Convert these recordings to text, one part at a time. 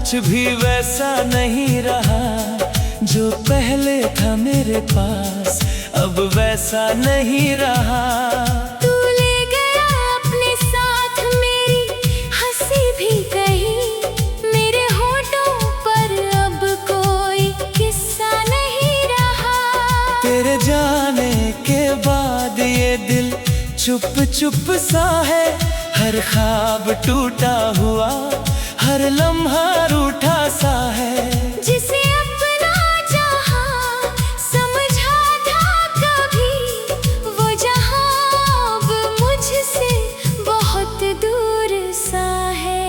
कुछ भी वैसा नहीं रहा जो पहले था मेरे पास, अब वैसा नहीं रहा। तू ले गया अपने साथ मेरी हंसी भी कहीं, मेरे होठों पर अब कोई किस्सा नहीं रहा। तेरे जाने के बाद ये दिल चुप चुप सा है, हर ख्वाब टूटा हुआ, हर लम्हा रूठा सा है। जिसे अपना चाहा समझा था कभी, वो जहां अब मुझसे बहुत दूर सा है।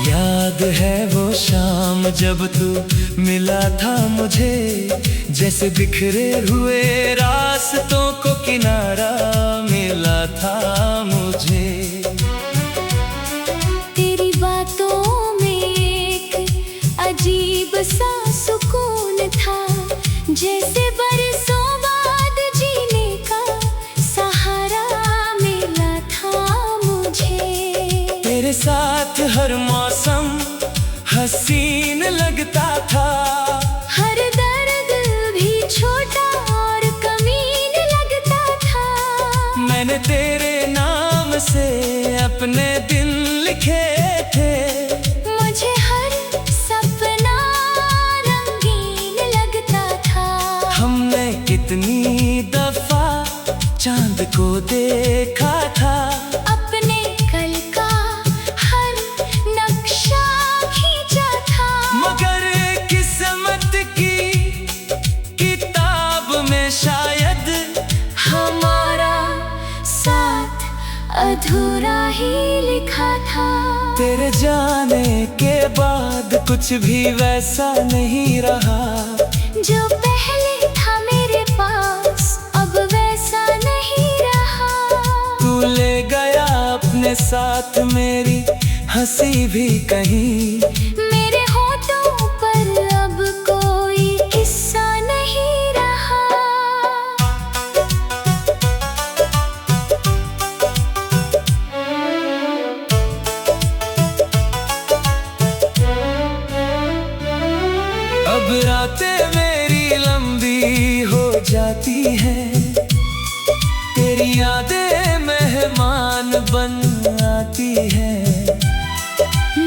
याद है वो शाम जब तू मिला था मुझे, जैसे बिखरे हुए रास्तों को किनारा मिला था मुझे। तेरी बातों में एक अजीब सा सुकून था, जैसे बरसों बाद जीने का सहारा मिला था मुझे। तेरे साथ हर मौसम हसीन लगता था, हर दर्द भी छोटा और कमीन लगता था। मैंने तेरे नाम से अपने दिन लिखे थे, मुझे हर सपना रंगीन लगता था। हमने कितनी दफा चांद को देखा था, अपने कल का हर नक्शा खींचा था। मगर किस्मत की किताब में शायद हमारा साथ अधूरा ही लिखा था। तेरे जाने के बाद कुछ भी वैसा नहीं रहा जो पहले था मेरे पास, अब वैसा नहीं रहा। तू ले गया अपने साथ मेरी हंसी भी कहीं, मेरे होठों पर अब कोई किस्सा नहीं रहा। अब रातें मेरी लंबी हो जाती हैं, तेरी यादें मेहमान बन आती हैं।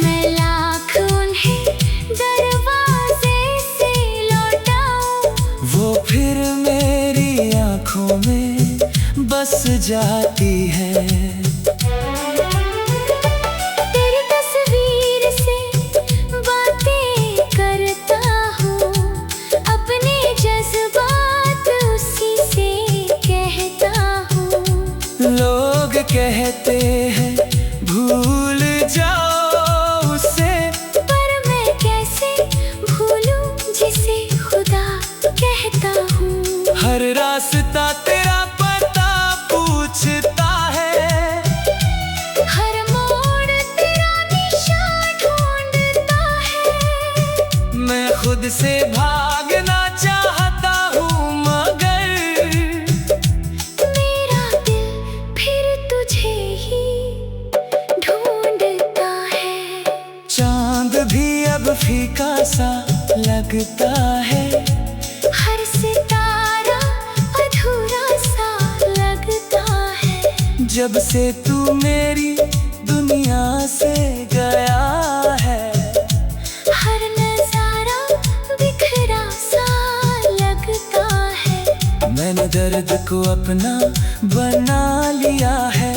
मैं लाख उन्हें दरवाजे से लौटाऊं, वो फिर मेरी आंखों में बस जाती है। तेरी तस्वीर से बातें करता हूँ, अपने जज्बात उसी से कहता हूँ। लोग कहते हैं भूल जाओ उसे, पर मैं कैसे भूलूं जिसे खुदा कहता हूँ। हर रास्ता तेरा पता पूछता है, हर मोड़ तेरा निशान ढूंढता है। मैं खुद से भागना चाहता हूँ मगर मेरा दिल फिर तुझे ही ढूंढता है। चांद भी अब फीका सा लगता है, हर सितारा अधूरा सा लगता है। जब से तू मेरी दुनिया से गया है। हर नजारा बिखरा सा लगता है। मैंने दर्द को अपना बना लिया है,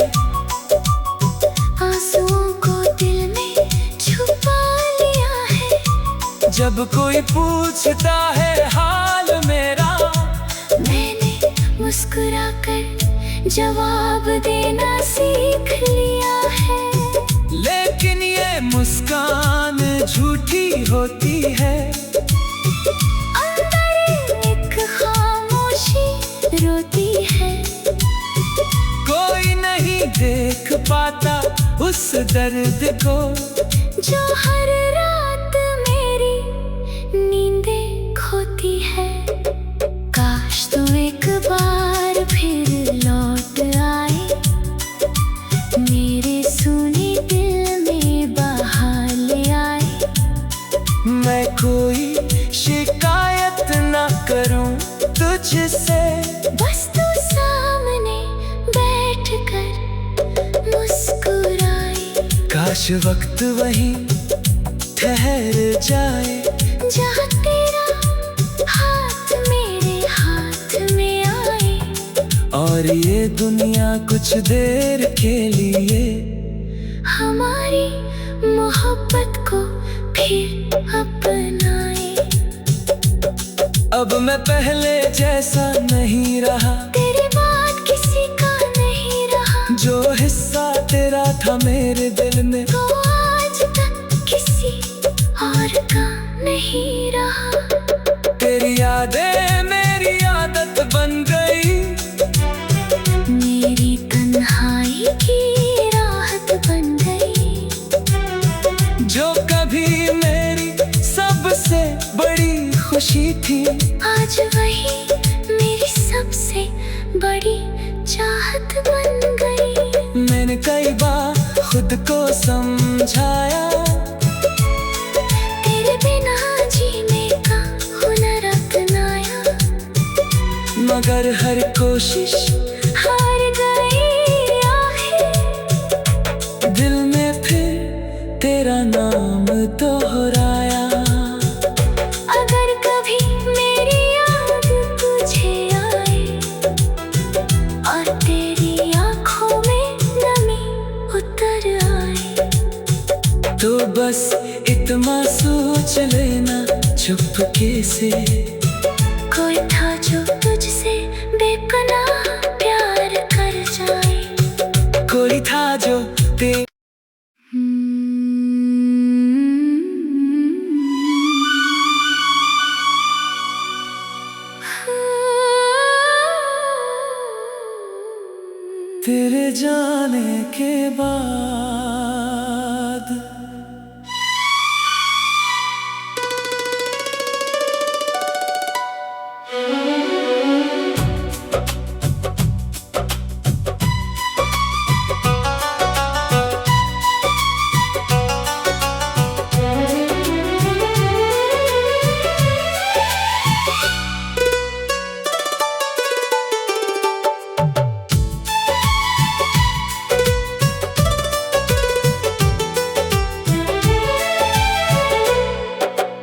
आंसुओं को दिल में छुपा लिया है। जब कोई पूछता है हाल मेरा, मैंने मुस्कुराकर जवाब देना सीख लिया है। लेकिन ये मुस्कान झूठी होती है, अंदर एक खामोशी रोती है। कोई नहीं देख पाता उस दर्द को, जो हर रात मेरी नींदें खोती है। काश वक्त वहीं ठहर जाए, जहाँ तेरा हाथ मेरे हाथ में आए, और ये दुनिया कुछ देर के लिए हमारी मोहब्बत को फिर अपनाए। अब मैं पहले जैसा नहीं रहा, तेरे बाद किसी का नहीं रहा, जो हिस्सा तेरा था मेरे दिल में वो आज तक किसी और का नहीं रहा। तेरी यादें मेरी आदत बन गई, मेरी तन्हाई की राहत बन गई, जो कभी मेरी सबसे बड़ी खुशी थी, आज वही मेरी सबसे बड़ी चाहत बन गई। मैंने कई बार खुद को समझाया, तेरे बिना जीने का हुनर अपनाया, मगर हर कोशिश हार गई आखिर, दिल में फिर तेरा नाम दोहराया। अगर कभी मेरी याद तुझे आए, और तेरी आँखों में नमी उतर आए, तो बस इतना सोच लेना चुपके से, कोई था जो तुझसे बेपनाह प्यार कर जाए। कोई था जो तेरे जाने के बाद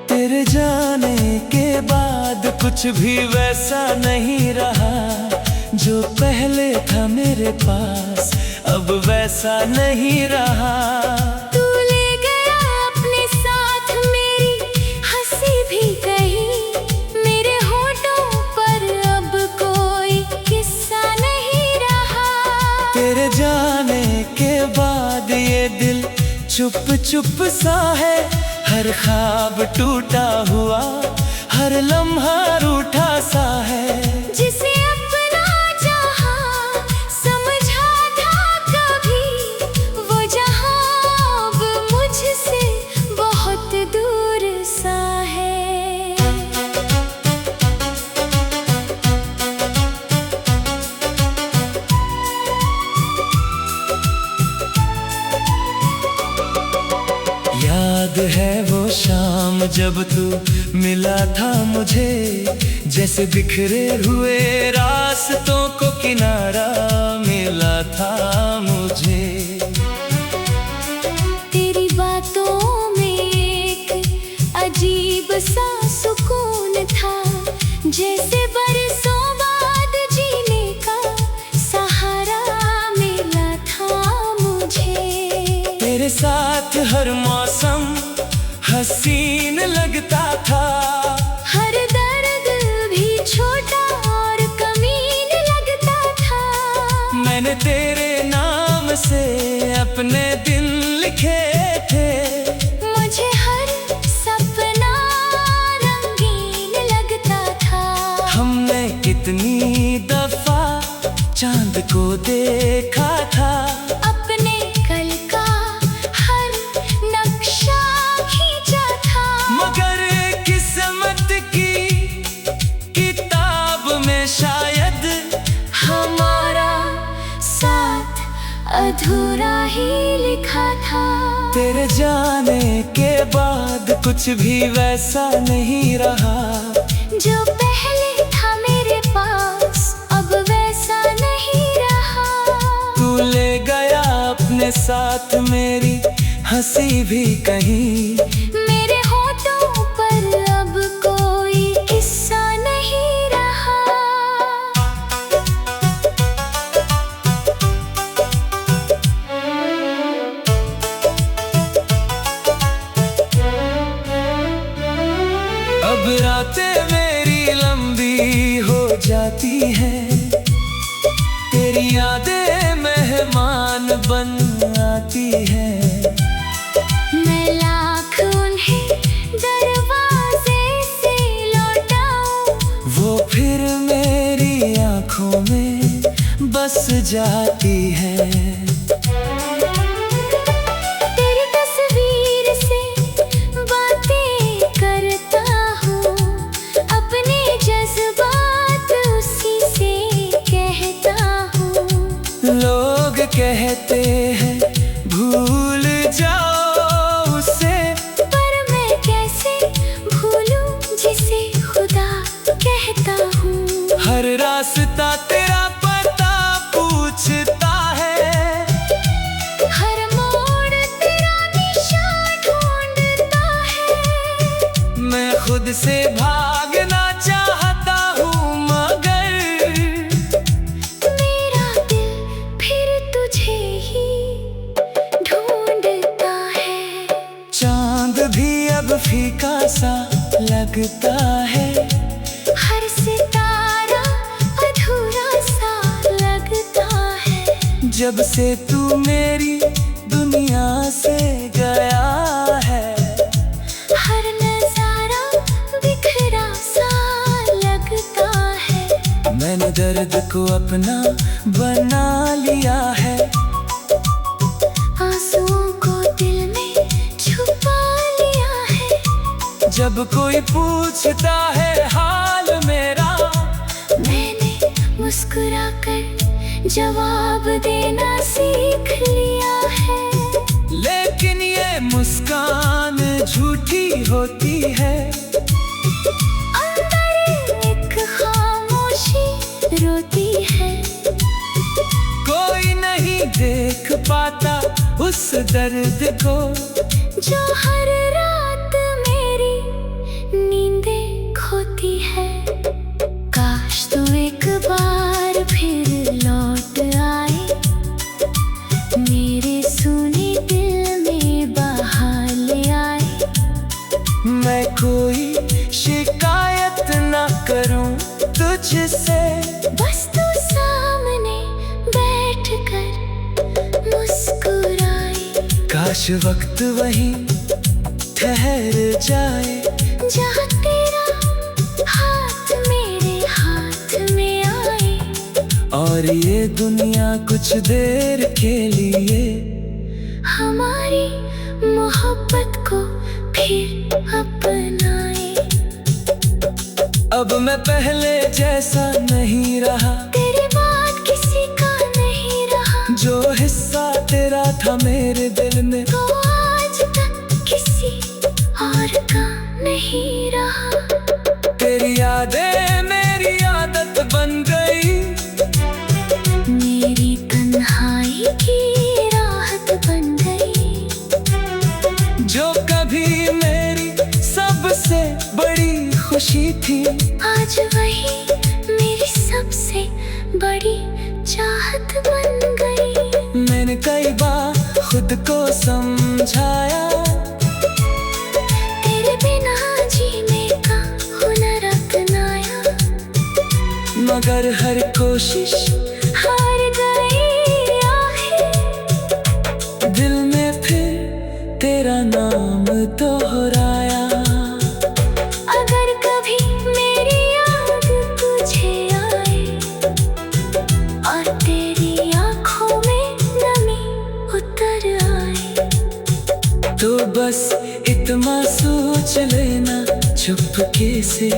तेरे जाने के बाद कुछ भी वैसा नहीं रहा, जो पहले था मेरे पास अब वैसा नहीं रहा। तू ले गया अपने साथ मेरी हंसी भी गई, मेरे होठों पर अब कोई किस्सा नहीं रहा। तेरे जाने के बाद ये दिल चुप चुप सा है, हर ख्वाब टूटा हुआ, हर लम्हा रूठा सा है। जिसे अपना चाहा समझा था कभी, वो जहां अब मुझसे बहुत दूर सा है। याद है वो शाम जब तू मिला था मुझे, जैसे बिखरे हुए रास्तों को किनारा मिला था मुझे। तेरी बातों में एक अजीब सा सुकून था, जैसे बरसों बाद जीने का सहारा मिला था मुझे। तेरे साथ हर मौसम हसीन लगता था, हर दर्द भी छोटा और कमीन लगता था। मैंने तेरे नाम से अपने दिन लिखे थे, मुझे हर सपना रंगीन लगता था। हमने कितनी दफा चांद को देखा था, अपने कल का हर नक्शा खींचा था, मगर किस्मत की किताब में शायद हमारा साथ अधूरा ही लिखा था। तेरे जाने के बाद कुछ भी वैसा नहीं रहा, जो पहले था मेरे पास अब वैसा नहीं रहा। तू ले गया अपने साथ मेरी हंसी भी कहीं। मेरे होठों पर अब कोई किस्सा नहीं रहा। अब रातें मेरी लंबी हो जाती हैं, तेरी यादें मेहमान बन आती हैं। मैं लाख उन्हें दरवाजे से लौटाऊं, वो फिर मेरी आंखों में बस जाती है। तेरी तस्वीर से बातें करता हूँ, अपने जज्बात उसी से कहता हूँ। लोग कहते हैं भूल जाओ उसे, पर मैं कैसे भूलूं जिसे खुदा कहता हूँ। हर रास्ता तेरा पता पूछता है, हर मोड़ तेरा निशान ढूंढता है। मैं खुद से भागना चाहता हूँ मगर मेरा दिल फिर तुझे ही ढूंढता है। चांद भी अब फीका सा लगता है, हर सितारा अधूरा सा लगता है। जब से तू मेरी दुनिया से गया है। हर नजारा बिखरा सा लगता है। मैंने दर्द को अपना बना लिया है, आंसुओं को दिल में छुपा लिया है। जब कोई पूछता है हाल मेरा, मैंने मुस्कुराकर जवाब देना सीख लिया है। लेकिन ये मुस्कान झूठी होती है। अंदर एक खामोशी रोती है। कोई नहीं देख पाता उस दर्द को, जो हर रात मेरी नींदें खोती है। काश तू एक बार फिर लौट आए, मेरे सूने दिल में बहाल आए। मैं कोई शिकायत ना करूं तुझसे, बस तू सामने बैठकर मुस्कुराए। काश वक्त वहीं ठहर जाए, जहाँ तेरा हाथ मेरे हाथ में आए। और ये दुनिया कुछ देर के लिए हमारी मोहब्बत को फिर अपनाए। अब मैं पहले जैसा नहीं रहा, तेरे बाद किसी का नहीं रहा। जो हिस्सा तेरा था मेरे दिल में, तो आज तक किसी और का नहीं रहा। तेरी यादें मेरी आदत बन गई, मेरी तन्हाई की राहत बन गई। जो कभी मेरी सबसे बड़ी खुशी थी, आज वही मेरी सबसे बड़ी चाहत बन गई। मैंने कई बार खुद को समझाया, तेरे बिना जीने का हुनर अपनाया। मगर हर कोशिश हार गई आखिर। दिल में फिर तेरा नाम दोहराया। अगर कभी मेरी याद तुझे आए और तेरी आंखों में नमी उतर आए, तो बस इतना सोच लेना चुपके से,